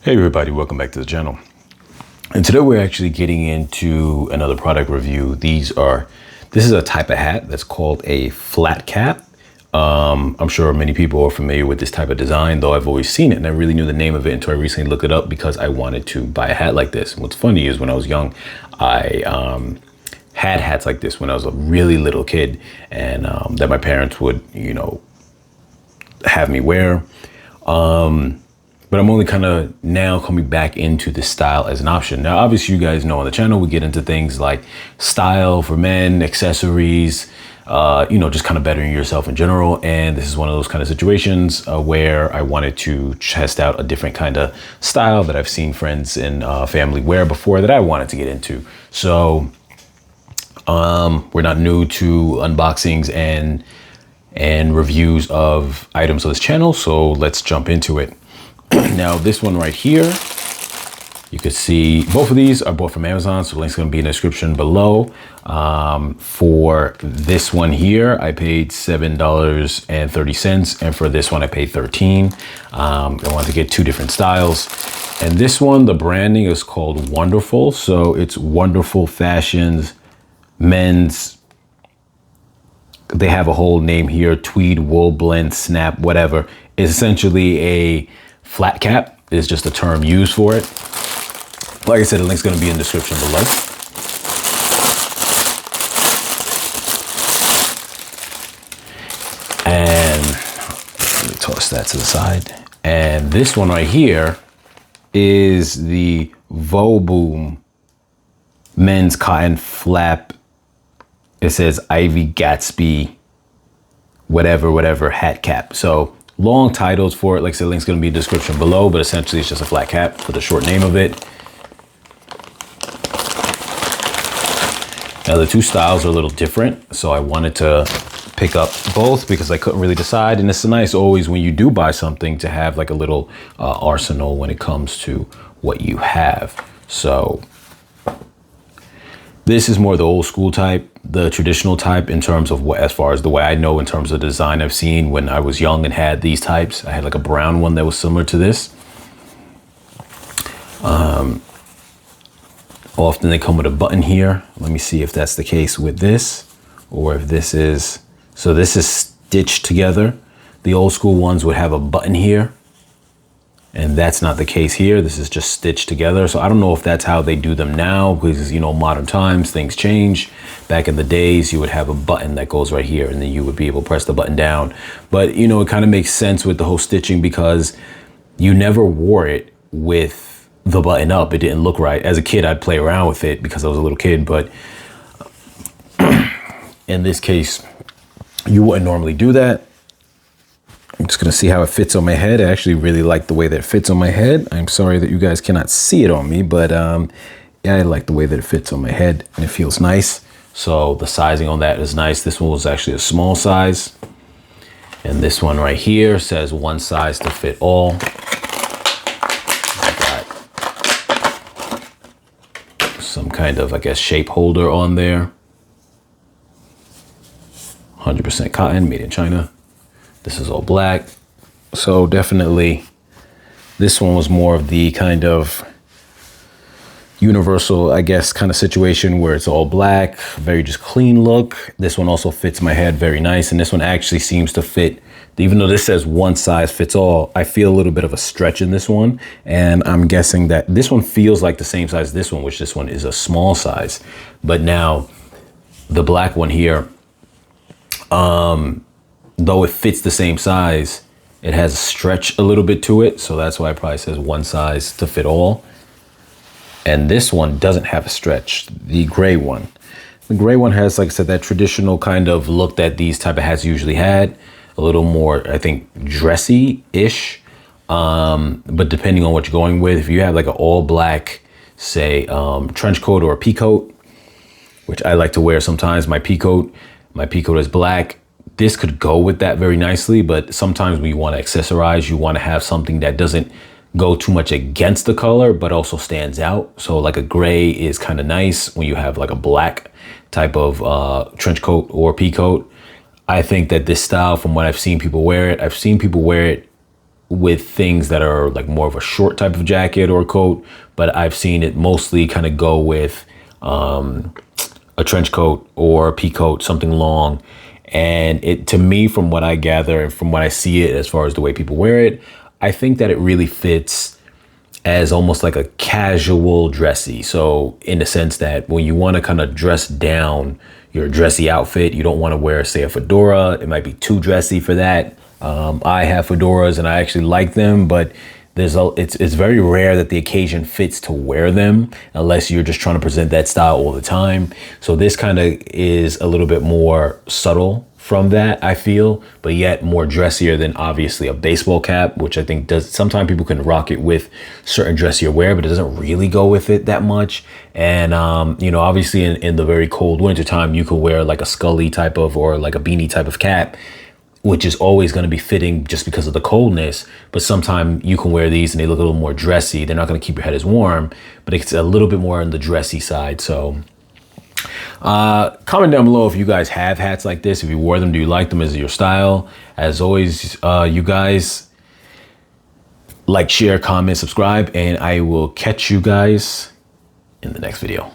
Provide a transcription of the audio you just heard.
Hey everybody, welcome back to the channel. And today we're actually getting into another product review. This is a type of hat that's called a flat cap. I'm sure many people are familiar with this type of design, though I've always seen it and I really knew the name of it until I recently looked it up because I wanted to buy a hat like this. And what's funny is when I was young, I had hats like this when I was a really little kid, and that my parents would, have me wear. But I'm only kind of now coming back into this style as an option. Now, obviously, you guys know on the channel, we get into things like style for men, accessories, just kind of bettering yourself in general. And this is one of those kind of situations where I wanted to test out a different kind of style that I've seen friends and family wear before that I wanted to get into. So we're not new to unboxings and reviews of items on this channel. So let's jump into it. Now, this one right here, you can see both of these are bought from Amazon, so the link's going to be in the description below. For this one here, I paid $7.30, and for this one, I paid $13. I wanted to get two different styles, and this one, the branding is called Wonderful, so it's Wonderful Fashions Men's. They have a whole name here: tweed, wool, blend, snap, whatever. It's essentially a flat cap is just a term used for it. Like I said, the link's going to be in the description below. And let me toss that to the side. And this one right here is the VOBOOM men's cotton flap. It says Ivy Gatsby, whatever hat cap. So long titles for it. Like I said, the link's going to be in the description below, but essentially it's just a flat cap for the short name of it. Now the two styles are a little different, so I wanted to pick up both because I couldn't really decide. And it's nice always when you do buy something to have like a little arsenal when it comes to what you have. So this is more the old school type, the traditional type in terms of what, as far as the way I know in terms of design I've seen when I was young and had these types. I had like a brown one that was similar to this. Often they come with a button here. Let me see if that's the case with this, or if this is, so this is stitched together. The old school ones would have a button here, and that's not the case here. This is just stitched together. So I don't know if that's how they do them now, because, modern times, things change. Back in the days, you would have a button that goes right here, and then you would be able to press the button down. But, it kind of makes sense with the whole stitching because you never wore it with the button up. It didn't look right. As a kid, I'd play around with it because I was a little kid. But in this case, you wouldn't normally do that. I'm just gonna see how it fits on my head. I actually really like the way that it fits on my head. I'm sorry that you guys cannot see it on me, but yeah, I like the way that it fits on my head and it feels nice. So the sizing on that is nice. This one was actually a small size. And this one right here says one size to fit all. I got some kind of, I guess, shape holder on there. 100% cotton, made in China. This is all black. So definitely this one was more of the kind of universal, I guess, kind of situation where it's all black, very just clean look. This one also fits my head very nice. And this one actually seems to fit, even though this says one size fits all, I feel a little bit of a stretch in this one. And I'm guessing that this one feels like the same size as this one, which this one is a small size. But now the black one here, though it fits the same size, it has a stretch a little bit to it. So that's why it probably says one size to fit all. And this one doesn't have a stretch, the gray one. The gray one has, like I said, that traditional kind of look that these type of hats usually had. A little more, I think, dressy-ish. But depending on what you're going with, if you have like an all black, say, trench coat or a pea coat, which I like to wear sometimes, my pea coat is black. This could go with that very nicely, but sometimes when you want to accessorize, you want to have something that doesn't go too much against the color, but also stands out. So like a gray is kind of nice when you have like a black type of trench coat or pea coat. I think that this style, from what I've seen people wear it with things that are like more of a short type of jacket or coat, but I've seen it mostly kind of go with a trench coat or a pea coat, something long. And it, to me, from what I gather and from what I see it as far as the way people wear it, I think that it really fits as almost like a casual dressy. So in the sense that when you want to kind of dress down your dressy outfit, you don't want to wear, say, a fedora. It might be too dressy for that. I have fedoras and I actually like them, but it's very rare that the occasion fits to wear them unless you're just trying to present that style all the time. So this kind of is a little bit more subtle from that, I feel, but yet more dressier than obviously a baseball cap, which I think does, sometimes people can rock it with certain dressier wear, but it doesn't really go with it that much. And, you know, obviously in the very cold winter time, you could wear like a Scully type of, or like a beanie type of cap, which is always going to be fitting just because of the coldness. But sometimes you can wear these and they look a little more dressy. They're not going to keep your head as warm, but it's a little bit more on the dressy side. So comment down below if you guys have hats like this. If you wore them, do you like them? Is it your style? As always, you guys like, share, comment, subscribe, and I will catch you guys in the next video.